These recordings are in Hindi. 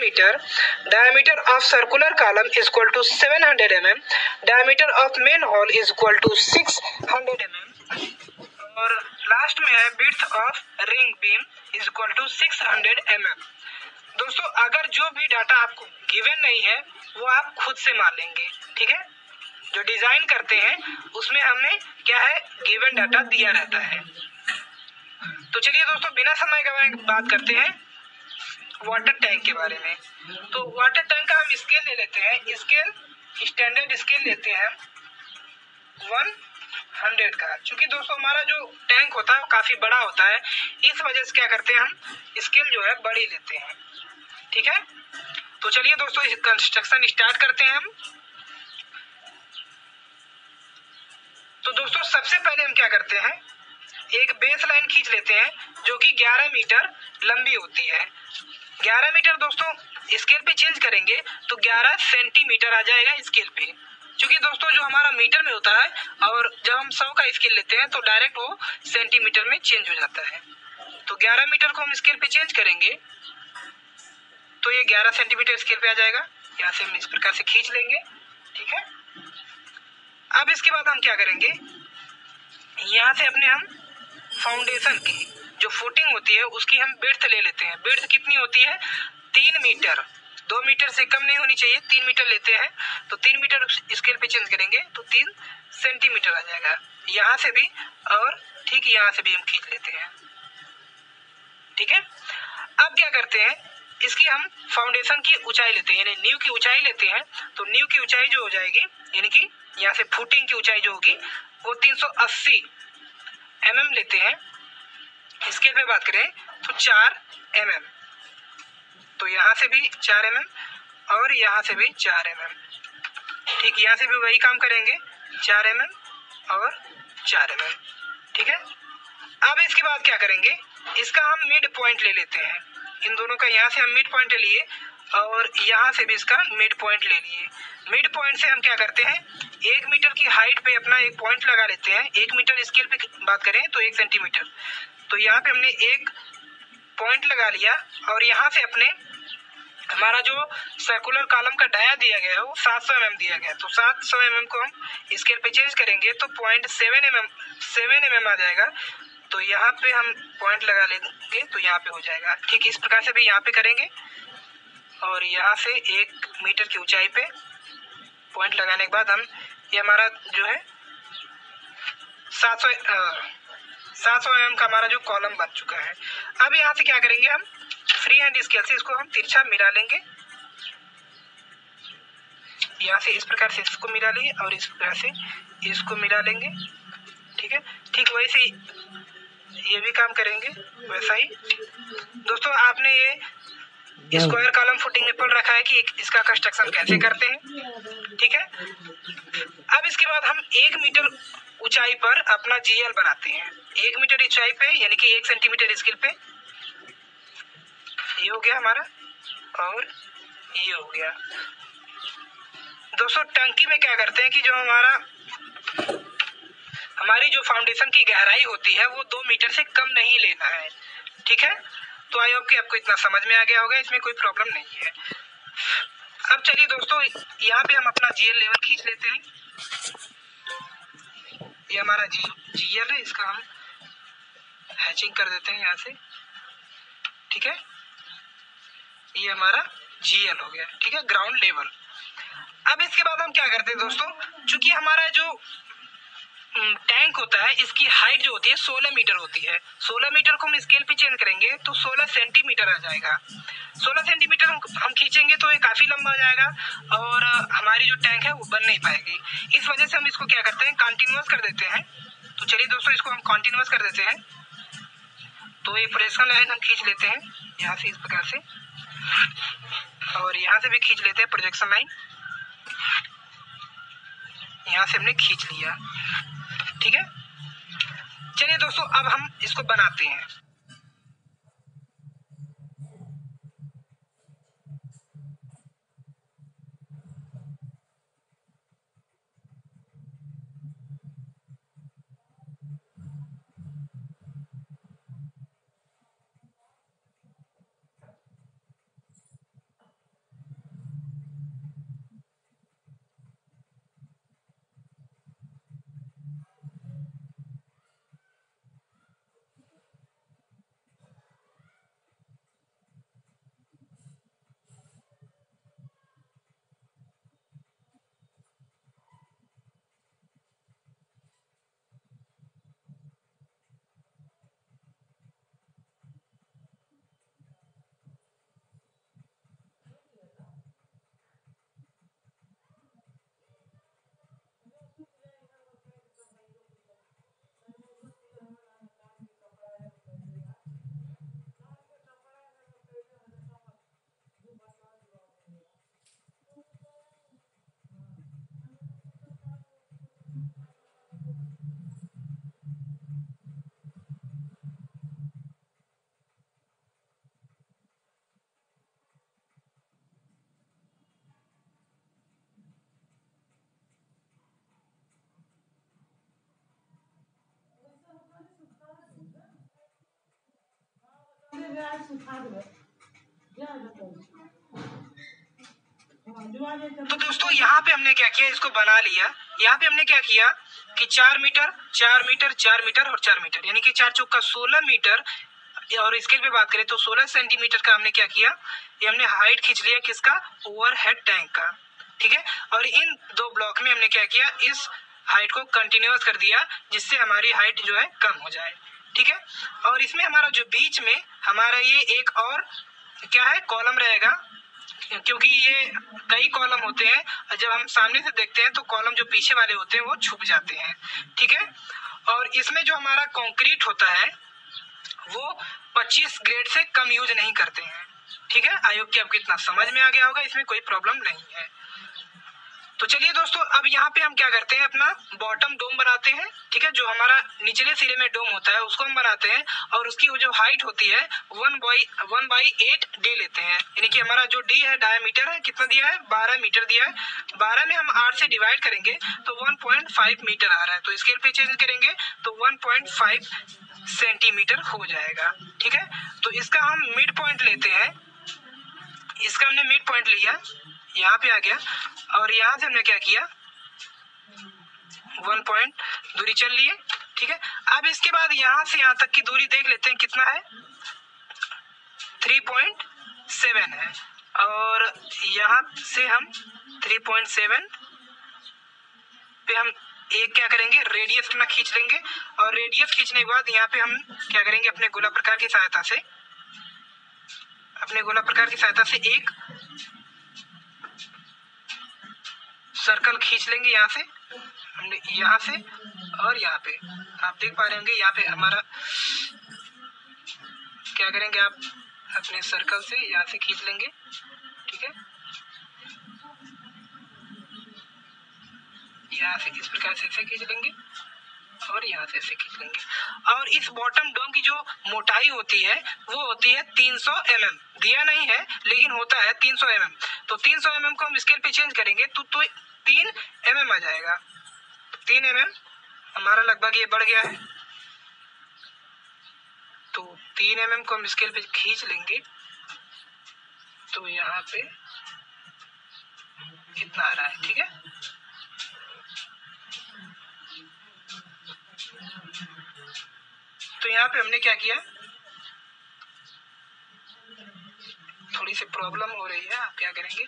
meter, diameter of circular column is equal to 700 mm, diameter of main hole is equal to 600 mm और लास्ट में है width of ring beam is equal to 600 mm। दोस्तों अगर जो भी डाटा आपको गिवन नहीं है वो आप खुद से मान लेंगे, ठीक है। जो डिजाइन करते हैं उसमें हमें क्या है, गिवन डाटा दिया रहता है। तो चलिए दोस्तों बिना समय गवाए बात करते हैं वाटर टैंक के बारे में। तो वाटर टैंक का हम स्केल ले लेते हैं, स्केल स्टैंडर्ड स्केल लेते हैं 100 का। चूंकि दोस्तों हमारा जो टैंक होता है वो काफी बड़ा होता है, इस वजह से क्या करते हैं हम स्केल जो है बड़ी लेते हैं, ठीक है। तो चलिए दोस्तों इस कंस्ट्रक्शन स्टार्ट करते हैं हम। तो दोस्तों सबसे पहले हम क्या करते हैं, एक बेस लाइन खींच लेते हैं जो कि 11 मीटर लंबी होती है। 11 मीटर दोस्तों स्केल पे चेंज करेंगे तो 11 सेंटीमीटर आ जाएगा स्केल पे। क्योंकि दोस्तों जो हमारा मीटर में होता है और जब हम 100 का स्केल लेते हैं तो डायरेक्ट वो सेंटीमीटर में चेंज हो जाता है। तो 11 मीटर को हम स्केल पे चेंज करेंगे तो ये 11 सेंटीमीटर स्केल पे आ जाएगा। यहाँ से हम इस प्रकार से खींच लेंगे, ठीक है। अब इसके बाद हम क्या करेंगे, यहाँ से अपने हम फाउंडेशन की जो फुटिंग होती है उसकी हम विड्थ ले लेते हैं। विड्थ कितनी होती है, 3 मीटर, 2 मीटर से कम नहीं होनी चाहिए, 3 मीटर लेते हैं। तो 3 मीटर स्केल पे चेंज करेंगे तो 3 सेंटीमीटर आ जाएगा। यहाँ से भी और ठीक यहाँ से भी हम खींच लेते हैं, ठीक है। अब क्या करते हैं, इसकी हम फाउंडेशन की ऊंचाई लेते हैं, यानी नींव की ऊंचाई लेते हैं। तो नींव की ऊंचाई जो हो जाएगी, यानी कि यहाँ से फुटिंग की ऊंचाई जो होगी वो 380 mm लेते हैं। स्केल पे बात करें तो 4 mm, तो यहाँ से भी 4 mm और यहाँ से भी 4 mm, ठीक। यहाँ से भी वही काम करेंगे, 4 mm और 4 mm, ठीक है। अब इसके बाद क्या करेंगे, इसका हम मिड पॉइंट ले लेते हैं। इन दोनों का यहाँ से हम मिड पॉइंट ले लिए और यहाँ से भी इसका मिड पॉइंट ले लिए। मिड पॉइंट से हम क्या करते हैं, 1 मीटर की हाइट पे अपना एक पॉइंट लगा लेते हैं। 1 मीटर स्केल पे बात करें तो 1 सेंटीमीटर, तो यहाँ पे हमने एक पॉइंट लगा लिया और यहाँ से अपने हमारा जो सर्कुलर कॉलम का डाया दिया गया है वो 700 mm दिया गया है। तो 700 mm को हम स्केल पे चेंज करेंगे तो 0.7 mm आ जाएगा। तो यहाँ पे हम पॉइंट लगा लेंगे तो यहाँ पे हो जाएगा, ठीक। इस प्रकार से भी यहाँ पे करेंगे और यहाँ से 1 मीटर की ऊंचाई पे पॉइंट लगाने के बाद हम ये हमारा जो है 700 mm का हमारा जो कॉलम बन चुका है। अब यहाँ से क्या करेंगे, हम फ्री हैंड स्केल से इसको हम तिरछा मिला लेंगे। यहाँ से इस प्रकार से इसको मिला लेंगे और इस प्रकार से इसको मिला लेंगे, ठीक है। ठीक वैसे ये भी काम करेंगे वैसा ही। दोस्तों आपने ये स्क्वायर कॉलम फुटिंग में पढ़ रखा है कि इसका कंस्ट्रक्शन कैसे करते हैं, ठीक है। अब इसके बाद हम 1 मीटर ऊंचाई पर अपना जीएल बनाते हैं। 1 मीटर ऊंचाई पे यानी कि 1 सेंटीमीटर स्केल पे ये हो गया हमारा और ये हो गया। दोस्तों टंकी में क्या करते हैं कि जो हमारी जो फाउंडेशन की गहराई होती है वो 2 मीटर से कम नहीं लेना है, ठीक है। तो आई होप कि आपको इतना समझ में आ गया होगा, इसमें कोई प्रॉब्लम नहीं है। अब चलिए दोस्तों यहाँ पे हम अपना जीएल लेवल खींच लेते हैं। ये हमारा जीएल है, इसका हम हैचिंग कर देते हैं यहाँ से, ठीक है। ये हमारा जीएल हो गया, ठीक है, ग्राउंड लेवल। अब इसके बाद हम क्या करते हैं दोस्तों, चूंकि हमारा जो टैंक होता है इसकी हाइट जो होती है 16 मीटर होती है। 16 मीटर को हम स्केल पे चेंज करेंगे तो 16 सेंटीमीटर आ जाएगा। 16 सेंटीमीटर हम खींचेंगे तो ये काफी लंबा हो जाएगा और हमारी जो टैंक है वो बन नहीं पाएगी। इस वजह से हम इसको क्या करते हैं, कंटिन्यूअस कर देते हैं। तो चलिए दोस्तों इसको हम कंटिन्यूअस कर देते हैं। तो ये प्रोजेक्शन लाइन हम खींच लेते हैं यहाँ से इस प्रकार से और यहाँ से भी खींच लेते हैं प्रोजेक्शन लाइन। यहाँ से हमने खींच लिया, ठीक है। चलिए दोस्तों अब हम इसको बनाते हैं। तो दोस्तों यहाँ पे हमने क्या किया, इसको बना लिया। यहाँ पे हमने क्या किया कि 4 मीटर 4 मीटर 4 मीटर और 4 मीटर, यानी कि 4 चौका 16 मीटर, और स्केल पे बात करें तो 16 सेंटीमीटर का हमने क्या किया, ये हमने हाइट खींच लिया किसका, ओवरहेड टैंक का। ठीक है, और इन दो ब्लॉक में हमने क्या किया, इस हाइट को कंटिन्यूअस कर दिया जिससे हमारी हाइट जो है कम हो जाए। ठीक है, और इसमें हमारा जो बीच में हमारा ये एक और क्या है, कॉलम रहेगा, क्योंकि ये कई कॉलम होते हैं, जब हम सामने से देखते हैं तो कॉलम जो पीछे वाले होते हैं वो छुप जाते हैं। ठीक है, और इसमें जो हमारा कंक्रीट होता है वो 25 ग्रेड से कम यूज नहीं करते हैं। ठीक है, आई होप कि आपको इतना समझ में आ गया होगा, इसमें कोई प्रॉब्लम नहीं है। तो चलिए दोस्तों, अब यहाँ पे हम क्या करते हैं, अपना बॉटम डोम बनाते हैं। ठीक है, जो हमारा निचले सिरे में डोम होता है उसको हम बनाते हैं, और उसकी जो हाइट होती है 1/8 डी लेते हैं, यानी कि हमारा जो डी है डायमीटर है कितना दिया है, 12 मीटर दिया है। 12 में हम 8 से डिवाइड करेंगे तो 1.5 मीटर आ रहा है, तो स्केल पे चेंज करेंगे तो 1.5 सेंटीमीटर हो जाएगा। ठीक है, तो इसका हम मिड पॉइंट लेते हैं, इसका हमने मिड पॉइंट लिया, यहाँ पे आ गया, और यहाँ से हमने क्या किया, 1 पॉइंट दूरी चल लिए। ठीक है, अब इसके बाद यहाँ से यहाँ तक की दूरी देख लेते हैं कितना है, 3.7 है, और यहाँ से हम 3.7 पे हम एक क्या करेंगे, रेडियस अपना खींच लेंगे, और रेडियस खींचने के बाद यहाँ पे हम क्या करेंगे, अपने गोला प्रकार की सहायता से एक सर्कल खींच लेंगे। यहाँ से हमने, यहाँ से और यहाँ पे आप देख पा रहे होंगे, यहाँ पे हमारा क्या करेंगे, आप अपने सर्कल से यहाँ से खींच लेंगे। ठीक है, यहाँ से इस प्रकार से ऐसे खींच लेंगे, और यहाँ से ऐसे खींच लेंगे, और इस बॉटम डोम की जो मोटाई होती है वो होती है 300 mm, दिया नहीं है लेकिन होता है 300 mm। तो 300 mm को हम स्केल पे चेंज करेंगे तो 3 mm आ जाएगा। 3 mm हमारा लगभग ये बढ़ गया है, तो 3 mm को हम स्केल पे खींच लेंगे तो यहाँ पे कितना आ रहा है। ठीक है, तो यहाँ पे हमने क्या किया, थोड़ी सी प्रॉब्लम हो रही है, आप क्या करेंगे,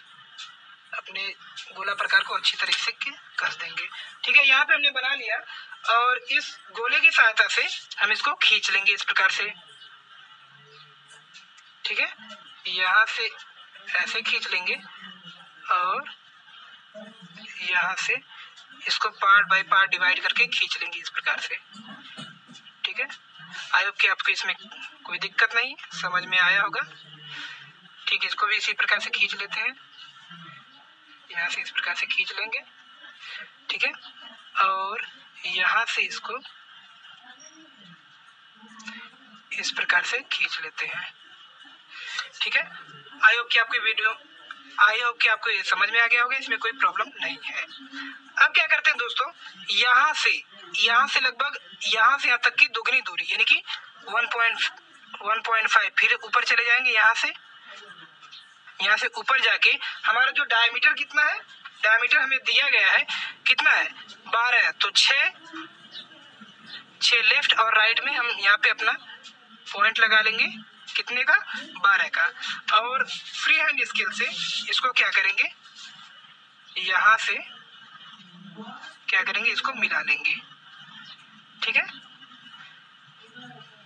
अपने गोला प्रकार को अच्छी तरीके से कस देंगे। ठीक है, यहाँ पे हमने बना लिया, और इस गोले की सहायता से हम इसको खींच लेंगे इस प्रकार से। ठीक है, यहाँ से ऐसे खींच लेंगे, और यहाँ से इसको पार्ट बाय पार्ट डिवाइड करके खींच लेंगे इस प्रकार से। ठीक है, आई होप कि आपको इसमें कोई दिक्कत नहीं, समझ में आया होगा। ठीक है, इसको भी इसी प्रकार से खींच लेते हैं, यहाँ से इस प्रकार से खींच लेंगे। ठीक है, और यहाँ से इसको इस प्रकार से खींच लेते हैं। ठीक है, आई होप कि आपको ये समझ में आ गया होगा, इसमें कोई प्रॉब्लम नहीं है। अब क्या करते हैं दोस्तों, यहाँ से लगभग यहाँ से यहाँ तक की दुगनी दूरी, यानी कि 1.5 फिर ऊपर चले जाएंगे। यहाँ से ऊपर जाके हमारा जो डायमीटर कितना है, डायमीटर हमें दिया गया है कितना है, 12 है, तो 6 लेफ्ट और राइट में हम यहाँ पे अपना पॉइंट लगा लेंगे, कितने का, 12 का, और फ्री हैंड स्केल से इसको क्या करेंगे, यहाँ से क्या करेंगे, इसको मिला लेंगे। ठीक है,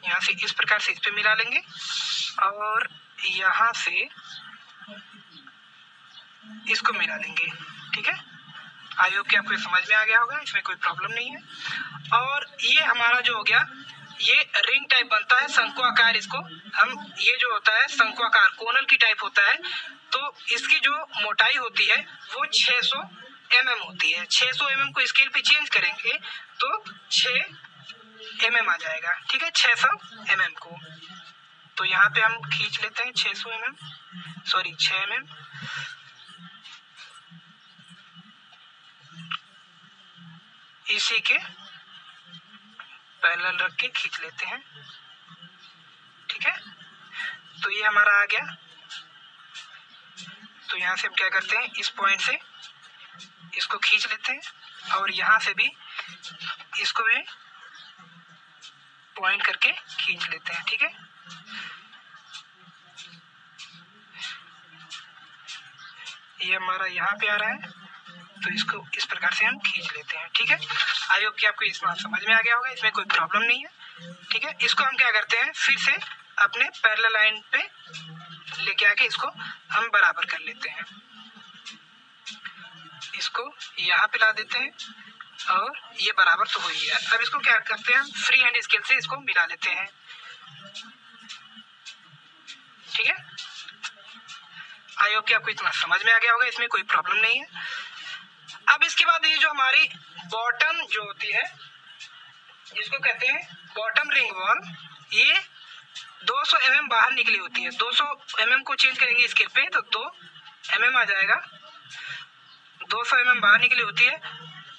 यहाँ से इस प्रकार से इस पे मिला लेंगे, और यहाँ से इसको मिला लेंगे। ठीक है, आई होप कि आपको समझ में आ गया होगा, इसमें कोई प्रॉब्लम नहीं है। और ये हमारा जो हो गया, ये रिंग टाइप बनता है, शंकु आकार, इसको हम, ये जो होता है शंकु आकार, कोनल की टाइप होता है, तो इसकी जो मोटाई होती है वो 600 mm होती है। 600 mm को स्केल पे चेंज करेंगे तो 6 mm आ जाएगा। ठीक है, 600 mm को, तो यहाँ पे हम खींच लेते हैं 6 mm, इसी के पैरेलल रख के खींच लेते हैं। ठीक है, तो ये हमारा आ गया। तो यहाँ से हम क्या करते हैं, इस पॉइंट से इसको खींच लेते हैं और यहाँ से भी इसको भी पॉइंट करके खींच लेते हैं। ठीक है, ये हमारा यहाँ पे आ रहा है, तो इसको इस प्रकार से हम खींच लेते हैं। ठीक है, आई होप कि आपको इसमें समझ में आ गया होगा, इसमें कोई प्रॉब्लम नहीं है। ठीक है, इसको हम क्या करते हैं, फिर से अपने पैरेलल लाइन पे लेके आके इसको हम बराबर कर लेते हैं। इसको यहाँ पे ला देते हैं और ये बराबर तो हो ही गया। अब इसको क्या करते हैं, हम फ्री हैंड स्केल से इसको मिला लेते हैं। ठीक है, आई होप कि आपको इतना समझ में आ गया होगा, इसमें कोई प्रॉब्लम नहीं है। अब इसके बाद ये जो हमारी बॉटम जो होती है, जिसको कहते हैं बॉटम रिंग वॉल, ये 200 mm बाहर निकली होती है। 200 mm को चेंज करेंगे स्केल पे तो 2 mm आ जाएगा। 200 mm बाहर निकली होती है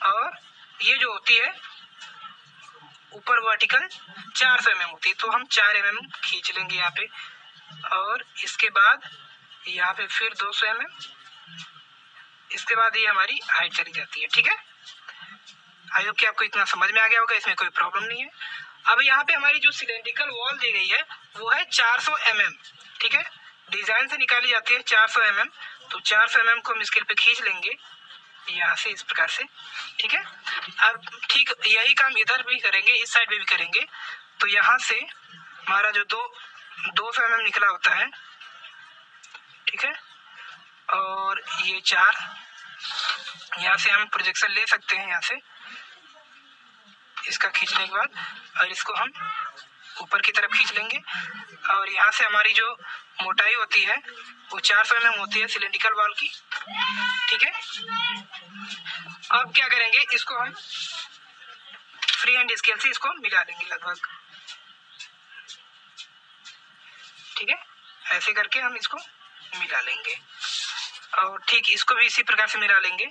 और ये जो होती है ऊपर वर्टिकल 400 mm होती है। तो हम 4 mm खींच लेंगे यहाँ पे और इसके बाद यहाँ पे फिर 200 mm, इसके बाद ये हमारी हाइट चली जाती है। ठीक है, आई होप कि आपको इतना समझ में आ गया होगा, इसमें कोई प्रॉब्लम नहीं है। अब यहाँ पे हमारी जो सिलेंड्रिकल वॉल दी गई है वो है 400 mm। ठीक है, डिजाइन से निकाली जाती है 400 mm। तो 400 mm को हम स्केल पे खींच लेंगे यहाँ से इस प्रकार से। ठीक है, अब ठीक यही काम इधर भी करेंगे, इस साइड में भी करेंगे। तो यहाँ से हमारा जो 200 mm निकला होता है, ठीक है, और ये 4 यहाँ से हम प्रोजेक्शन ले सकते हैं यहाँ से, इसका खींचने के बाद, और इसको हम ऊपर की तरफ खींच लेंगे। और यहाँ से हमारी जो मोटाई होती है वो 400 mm होती है सिलेंड्रिकल वॉल की। ठीक है, अब क्या करेंगे, इसको हम फ्री हैंड स्केल से इसको मिला लेंगे लगभग। ठीक है, ऐसे करके हम इसको मिला लेंगे और ठीक इसको भी इसी प्रकार से मिला लेंगे।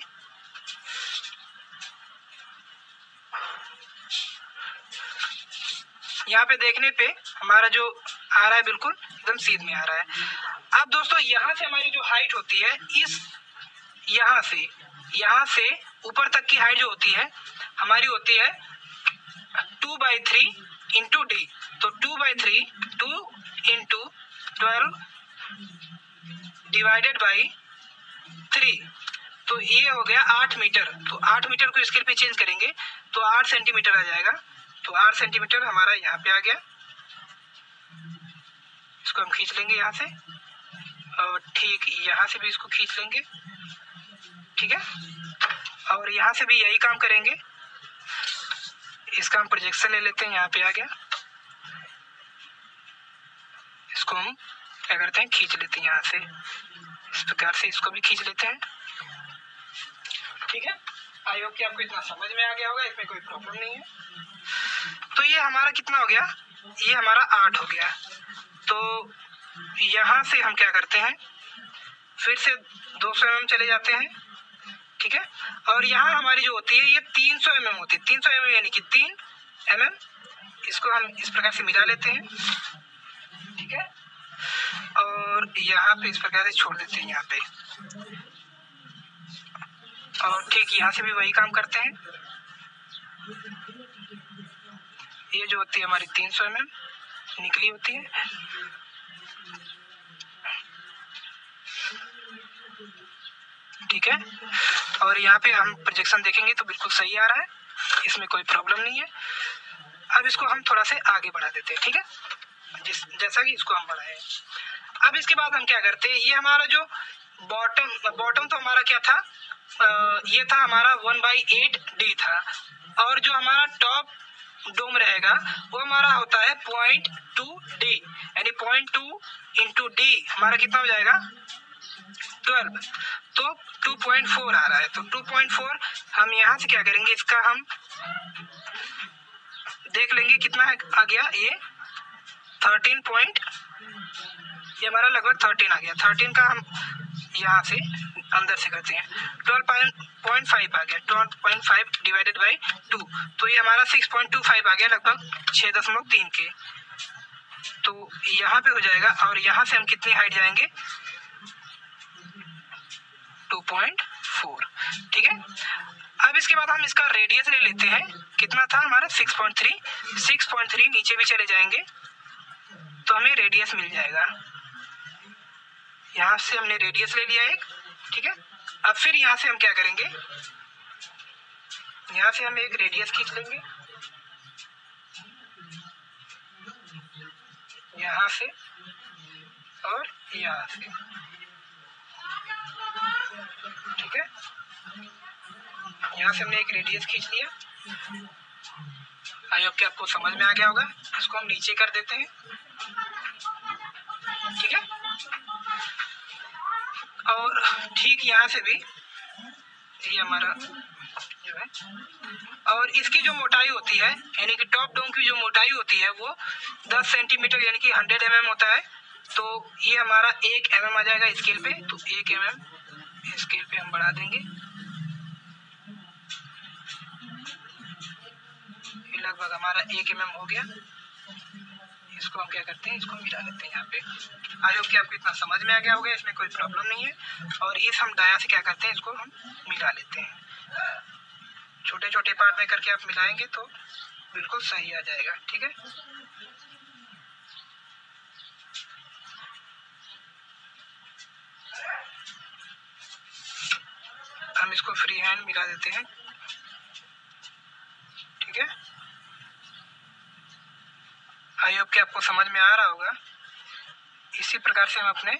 यहाँ पे देखने पे हमारा जो आ रहा है बिल्कुल एकदम सीध में आ रहा है। अब दोस्तों यहाँ से हमारी जो हाइट होती है, इस यहाँ से ऊपर तक की हाइट जो होती है हमारी होती है 2/3 इंटू डी। तो 2/3 2 इंटू 12 डिवाइडेड बाई 3, तो ये हो गया 8 मीटर। तो 8 मीटर को स्केल पे चेंज करेंगे तो 8 सेंटीमीटर आ जाएगा। तो 8 सेंटीमीटर हमारा यहाँ पे आ गया। इसको हम खींच लेंगे यहाँ से और ठीक यहाँ से भी इसको खींच लेंगे। ठीक है, और यहाँ से भी यही काम करेंगे। इसका हम प्रोजेक्शन ले लेते हैं, यहाँ पे आ गया। इसको हम क्या करते हैं, खींच लेते हैं यहाँ से इस प्रकार से, इसको भी खींच लेते हैं। ठीक है, आई होप कि आपको इतना समझ में आ गया होगा, इसमें कोई प्रॉब्लम नहीं है। तो ये हमारा कितना हो गया, ये हमारा 8 हो गया। तो यहाँ से हम क्या करते हैं, फिर से 200 mm चले जाते हैं। ठीक है, और यहाँ हमारी जो होती है ये 300 mm होती है। 300 mm यानी कि 3 mm, इसको हम इस प्रकार से मिला लेते हैं। ठीक है, और यहाँ पे इस प्रकार से छोड़ देते हैं यहाँ पे, और ठीक यहाँ से भी वही काम करते हैं। ये जो होती है हमारी 300 mm निकली होती है। ठीक है, और यहाँ पे हम प्रोजेक्शन देखेंगे तो बिल्कुल सही आ रहा है, इसमें कोई प्रॉब्लम नहीं है। अब इसको हम थोड़ा से आगे बढ़ा देते हैं। ठीक है, जैसा कि इसको हम बढ़ाए। अब इसके बाद हम क्या करते हैं, ये हमारा जो बॉटम तो हमारा क्या था, ये था हमारा 1/8 डी था, और जो हमारा टॉप डोम रहेगा वो हमारा होता है 0.2 डी, यानी 0.2 इंटू डी हमारा कितना हो जाएगा 12। तो 2.4 आ रहा है। तो 2.4 हम यहाँ से क्या करेंगे, इसका हम देख लेंगे कितना आ गया, ये 13 ये हमारा लगभग 13 आ गया। 13 का हम यहाँ से अंदर से करते हैं, 12.5 आ गया। 12.5 डिवाइडेड बाई 2, तो ये हमारा 6.25 आ गया, लगभग 6.3 के। तो यहाँ पे हो जाएगा, और यहाँ से हम कितनी हाइट जाएंगे, 2.4, ठीक है। अब इसके बाद हम इसका रेडियस ले लेते हैं, कितना था हमारा 6.3 नीचे भी चले जाएंगे तो हमें रेडियस मिल जाएगा। यहाँ से हमने रेडियस ले लिया एक, ठीक है। अब फिर यहाँ से हम क्या करेंगे, यहाँ से हम एक रेडियस खींच लेंगे, यहाँ से और यहाँ से, ठीक है। यहाँ से हमने एक रेडियस खींच लिया। आई होप कि आपको समझ में आ गया होगा। इसको हम नीचे कर देते हैं, ठीक है। और ठीक यहाँ से भी ये हमारा जो है, और इसकी जो मोटाई होती है, यानी कि टॉप डोम की जो मोटाई होती है वो 10 सेंटीमीटर यानी कि 100 mm होता है। तो ये हमारा 1 mm आ जाएगा स्केल पे, तो 1 mm स्केल पे हम बढ़ा देंगे। ये लगभग हमारा 1 mm हो गया। इसको हम क्या करते हैं, इसको मिला लेते हैं यहाँ पे। आई होप कि आपको इतना समझ में आ गया होगा, इसमें कोई प्रॉब्लम नहीं है। और इस हम डाया से क्या करते हैं, इसको हम मिला लेते हैं। छोटे छोटे पार्ट में करके आप मिलाएंगे तो बिल्कुल सही आ जाएगा, ठीक है। हम इसको फ्री हैंड मिला देते हैं, ठीक है। आई होप कि आपको समझ में आ रहा होगा। इसी प्रकार से हम अपने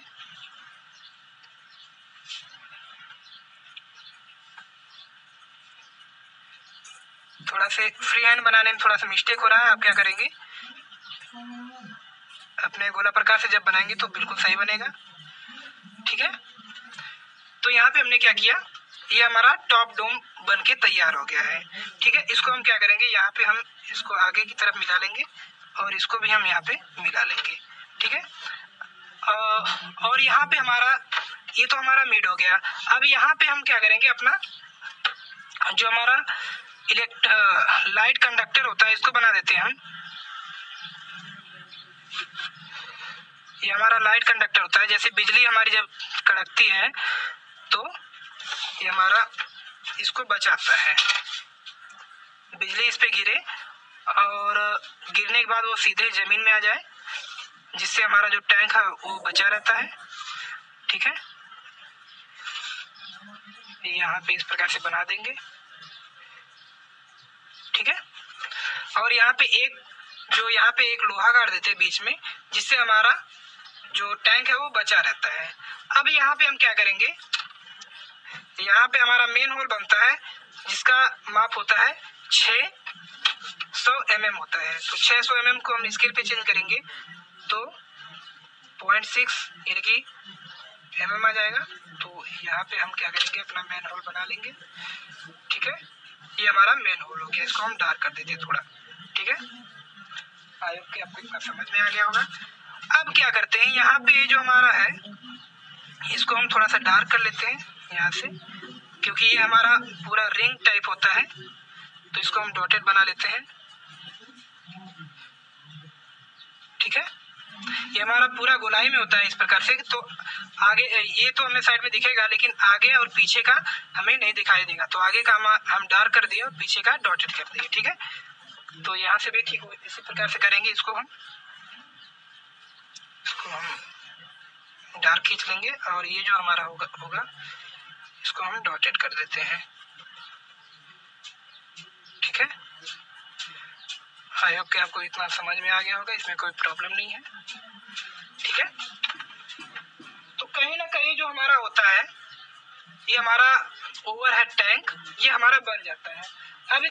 थोड़ा से फ्री हैंड बनाने में थोड़ा सा मिस्टेक हो रहा है। आप क्या करेंगे, अपने गोला प्रकार से जब बनाएंगे तो बिल्कुल सही बनेगा, ठीक है। तो यहाँ पे हमने क्या किया, ये हमारा टॉप डोम बन के तैयार हो गया है, ठीक है। इसको हम क्या करेंगे, यहाँ पे हम इसको आगे की तरफ मिला लेंगे और इसको भी हम यहाँ पे मिला लेंगे, ठीक है। और यहाँ पे हमारा ये तो हमारा मिड हो गया। अब यहाँ पे हम क्या करेंगे, अपना जो हमारा लाइट कंडक्टर होता है इसको बना देते हैं हम। ये हमारा लाइट कंडक्टर होता है, जैसे बिजली हमारी जब कड़कती है तो ये हमारा इसको बचाता है, बिजली इस पे गिरे और गिरने के बाद वो सीधे जमीन में आ जाए, जिससे हमारा जो टैंक है वो बचा रहता है, ठीक है। यहाँ पे इस प्रकार से बना देंगे, ठीक है। और यहाँ पे एक लोहा गाड़ देते हैं बीच में, जिससे हमारा जो टैंक है वो बचा रहता है। अब यहाँ पे हम क्या करेंगे, यहाँ पे हमारा मेन होल बनता है जिसका माप होता है 600 mm होता है। तो 600 mm को हम स्केल पे चेंज करेंगे तो 0.6 यानी कि mm आ जाएगा। तो यहाँ पे हम क्या करेंगे, अपना मेन होल बना लेंगे, ठीक है। ये हमारा मेन होल हो गया, इसको हम डार्क कर देते हैं थोड़ा, ठीक है। आई होप कि आपको इतना समझ में आ गया होगा। अब क्या करते हैं, यहाँ पे जो हमारा है इसको हम थोड़ा सा डार्क कर लेते हैं यहाँ से, क्योंकि ये हमारा पूरा रिंग टाइप होता है, तो इसको हम डॉटेड बना लेते हैं, ठीक है। ये हमारा पूरा गोलाई में होता है इस प्रकार से। तो आगे ये तो हमें साइड में दिखेगा, लेकिन आगे और पीछे का हमें नहीं दिखाई देगा। तो आगे का हम डार्क कर दिए और पीछे का डॉटेड कर दिए, ठीक है। तो यहाँ से भी ठीक इसी प्रकार से करेंगे। इसको हम डार्क खींच लेंगे और ये जो हमारा होगा इसको हम डॉटेड कर देते हैं, ठीक है। आई होप कि आपको इतना समझ में आ गया होगा, इसमें कोई प्रॉब्लम नहीं है, ठीक है। तो कहीं ना कहीं जो हमारा होता है ये हमारा ओवरहेड टैंक ये हमारा बन जाता है। अब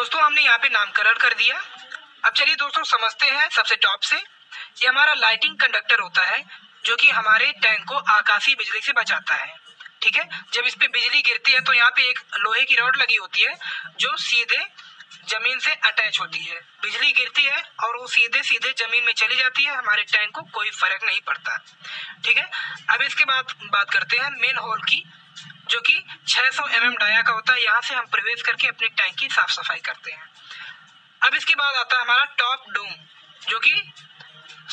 दोस्तों हमने यहाँ पे नामकरण कर दिया। अब चलिए दोस्तों समझते हैं सबसे टॉप से। ये हमारा लाइटिंग कंडक्टर होता है जो कि हमारे टैंक को आकाशीय बिजली से बचाता है। ठीक है, जब इस पे बिजली गिरती है तो यहाँ पे एक लोहे की रॉड लगी होती है जो सीधे जमीन से अटैच होती है। बिजली गिरती है और वो सीधे सीधे जमीन में चली जाती है, हमारे टैंक को कोई फर्क नहीं पड़ता। ठीक है, अब इसके बाद बात करते हैं मेन होल की, जो कि 600 mm डाया का होता है। यहाँ से हम प्रवेश करके अपने टैंक की साफ सफाई करते हैं। अब इसके बाद आता है हमारा टॉप डोम, जो कि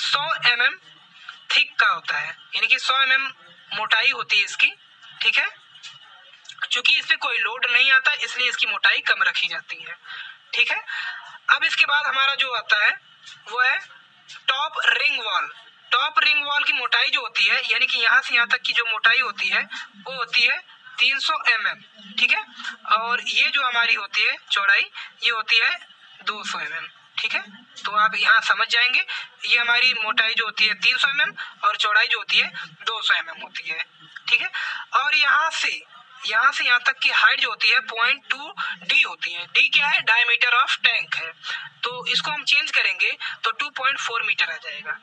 100 mm थिक का होता है, यानी कि 100 mm मोटाई होती है इसकी। ठीक है, चूंकि इस पे कोई लोड नहीं आता इसलिए इसकी मोटाई कम रखी जाती है। ठीक है, अब इसके बाद हमारा जो आता है वो है top ring wall. Top ring wall की मोटाई जो होती है, यानी कि यहाँ से यहाँ तक की जो मोटाई होती है वो होती है 300 mm। ठीक है, और ये जो हमारी होती है चौड़ाई, ये होती है 200 mm। ठीक है, तो आप यहाँ समझ जाएंगे, ये हमारी मोटाई जो होती है 300 mm और चौड़ाई जो होती है 200 mm होती है। ठीक है, और यहाँ से यहाँ तक की हाइट जो होती है 0.2 d होती है। d क्या है? डायमीटर ऑफ टैंक है, तो इसको हम चेंज करेंगे तो 2.4 मीटर आ जाएगा।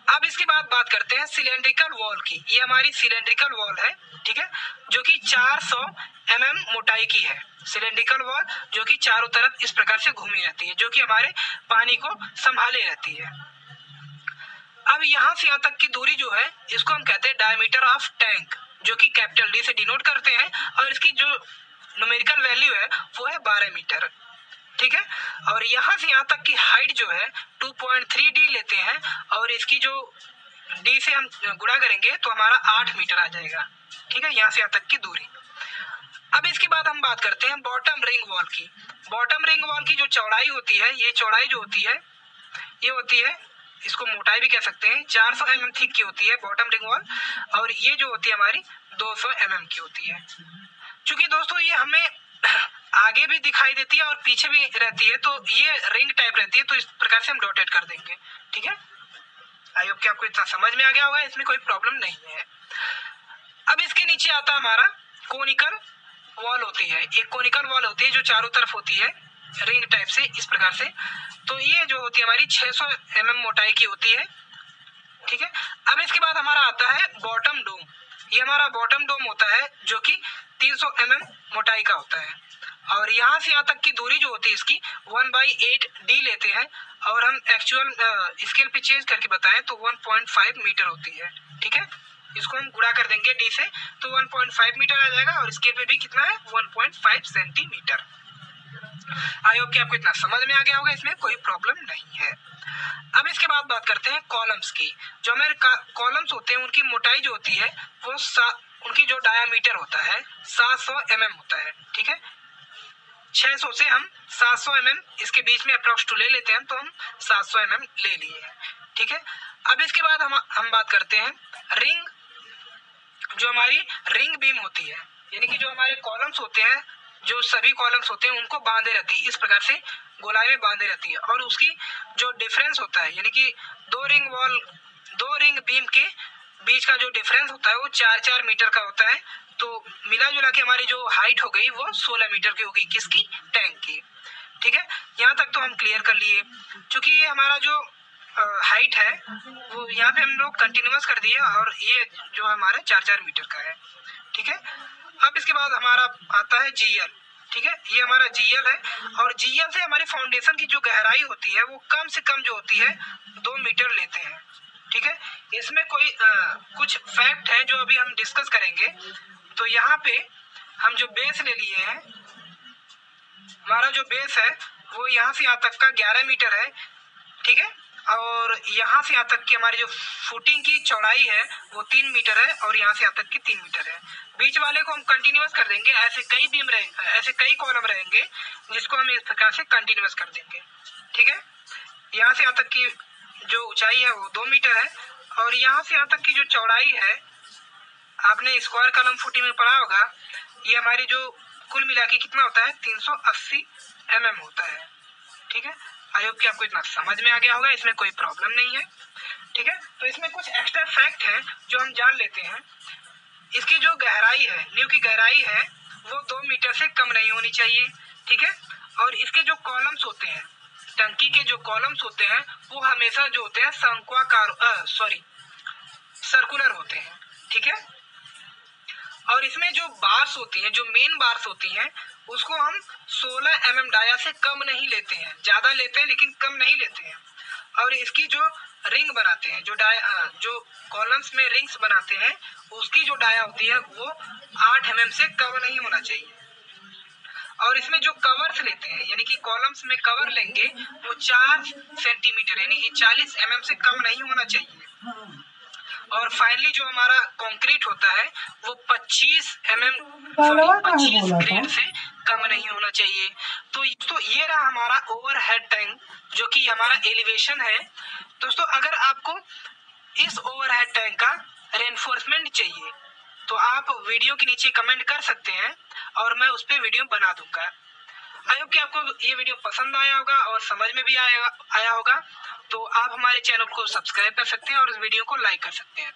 अब इसके बाद बात करते हैं सिलेंड्रिकल वॉल की। ये हमारी सिलेंड्रिकल वॉल है। ठीक है, जो कि 400 mm मोटाई की है। सिलेंड्रिकल वॉल जो कि चारों तरफ इस प्रकार से घूमी रहती है, जो कि हमारे पानी को संभाले रहती है। अब यहाँ से यहाँ तक की दूरी जो है इसको हम कहते हैं डायमीटर ऑफ टैंक, जो कि कैपिटल डी से डिनोट करते हैं, और इसकी जो न्यूमेरिकल वैल्यू है वो है 12 मीटर। ठीक है, और यहाँ से यहाँ तक की हाइट जो है 2.3 d लेते हैं, और इसकी जो d से हम गुणा करेंगे तो हमारा 8 मीटर आ जाएगा। ठीक है, यहाँ से यहाँ तक की दूरी। अब इसके बाद हम बात करते हैं बॉटम रिंग वॉल की। बॉटम रिंग वॉल की जो चौड़ाई होती है, ये चौड़ाई जो होती है ये होती है, इसको मोटाई भी कह सकते हैं, 400 mm थिक की होती है बॉटम रिंग वॉल, और ये जो होती है हमारी 200 mm की होती है। चूंकि दोस्तों ये हमें आगे भी दिखाई देती है और पीछे भी रहती है, तो ये रिंग टाइप रहती है, तो इस प्रकार से हम डॉटेड कर देंगे। ठीक है, आई होप कि आपको इतना समझ में आ गया होगा, इसमें कोई प्रॉब्लम नहीं है। अब इसके नीचे आता हमारा कोनिकल वॉल होती है। एक कोनिकल वॉल होती है जो चारों तरफ होती है रिंग टाइप से इस प्रकार से, तो ये जो होती है हमारी 600 mm मोटाई की होती है। ठीक है, अब इसके बाद हमारा आता है बॉटम डोम। ये हमारा बॉटम डोम होता है जो कि 300 mm मोटाई का होता है, और यहाँ से यहाँ तक की दूरी जो होती है इसकी 1/8 d लेते हैं, और हम एक्चुअल स्केल पे चेंज करके बताएं तो 1.5 मीटर होती है। ठीक है, इसको हम गुणा कर देंगे d से तो 1.5 मीटर आ जाएगा, और स्केल पे भी कितना है 1.5 सेंटीमीटर। आई होप कि आपको इतना समझ में आ गया होगा, इसमें कोई प्रॉब्लम नहीं है। अब इसके बाद बात करते हैं कॉलम्स की। जो हमारे कॉलम्स होते हैं उनकी मोटाई जो होती है वो उनकी जो डायामीटर होता है 700 mm होता है। ठीक है, 600 से हम 700 mm इसके बीच में अप्रोक्स टू ले लेते हैं, तो हम 700 mm ले लिए हैं। ठीक है, अब इसके बाद हम बात करते हैं रिंग। जो हमारी रिंग बीम होती है, यानी कि जो हमारे कॉलम्स होते हैं, जो सभी कॉलम्स होते हैं उनको बांधे रहती है, इस प्रकार से गोलाई में बांधे रहती है, और उसकी जो डिफरेंस होता है, यानी कि दो रिंग बीम के बीच का जो डिफरेंस होता है वो 4-4 मीटर का होता है। तो मिला जुला के हमारी जो हाइट हो गई वो 16 मीटर की हो गई, किसकी? टैंक की। ठीक है, यहाँ तक तो हम क्लियर कर लिए। चूंकि ये हमारा जो हाइट है वो यहाँ पे हम लोग कंटिन्यूअस कर दिए, और ये जो हमारा 4-4 मीटर का है। ठीक है, अब इसके बाद हमारा आता है जीएल। ठीक है, ये हमारा जीएल है, और जीएल से हमारी फाउंडेशन की जो गहराई होती है वो कम से कम जो होती है 2 मीटर लेते हैं। ठीक है, इसमें कोई कुछ फैक्ट है जो अभी हम डिस्कस करेंगे। तो यहाँ पे हम जो बेस ले लिए हैं, हमारा जो बेस है वो यहाँ से यहाँ तक का 11 मीटर है। ठीक है, और यहाँ से यहाँ तक की हमारी जो फुटिंग की चौड़ाई है वो 3 मीटर है, और यहाँ से यहाँ तक की 3 मीटर है। बीच वाले को हम कंटिन्यूअस कर देंगे, ऐसे कई कॉलम रहेंगे जिसको हम इस प्रकार से कंटिन्यूअस कर देंगे। ठीक है, यहाँ से यहाँ तक की जो ऊंचाई है वो 2 मीटर है, और यहाँ से यहाँ तक की जो चौड़ाई है, आपने स्क्वायर कॉलम फुटिंग में पढ़ा होगा, ये हमारी जो कुल मिला के कितना होता है 380 mm होता है। ठीक है, आई होप कि आपको इतना समझ में आ गया होगा, इसमें कोई प्रॉब्लम नहीं है। ठीक है, तो इसमें कुछ एक्स्ट्रा फैक्ट है जो हम जान लेते हैं। इसकी जो गहराई है, नींव की गहराई है वो 2 मीटर से कम नहीं होनी चाहिए। ठीक है, और इसके जो कॉलम्स होते हैं, टंकी के जो कॉलम्स होते हैं वो हमेशा जो होते हैं सर्कुलर होते हैं, ठीक है। और इसमें जो बार्स होती हैं, जो मेन बार्स होती हैं, उसको हम 16 mm डाया से कम नहीं लेते हैं, ज्यादा लेते हैं लेकिन कम नहीं लेते हैं। और इसकी जो रिंग बनाते हैं, जो कॉलम्स में रिंग्स बनाते हैं, उसकी जो डाया होती है वो 8 mm से कम नहीं होना चाहिए। और इसमें जो कवर्स लेते हैं, यानी कि कॉलम्स में कवर लेंगे, वो 4 सेंटीमीटर यानी कि 40 mm से कम नहीं होना चाहिए। और फाइनली जो हमारा कंक्रीट होता है वो 25 ग्रेड से कम नहीं होना चाहिए। तो ये रहा हमारा ओवरहेड टैंक, जो कि हमारा एलिवेशन है। दोस्तों अगर आपको इस ओवरहेड टैंक का रेनफोर्समेंट चाहिए तो आप वीडियो के नीचे कमेंट कर सकते हैं और मैं उस पर वीडियो बना दूंगा। आई होप कि आपको ये वीडियो पसंद आया होगा और समझ में भी आया होगा। तो आप हमारे चैनल को सब्सक्राइब कर सकते हैं और इस वीडियो को लाइक कर सकते हैं।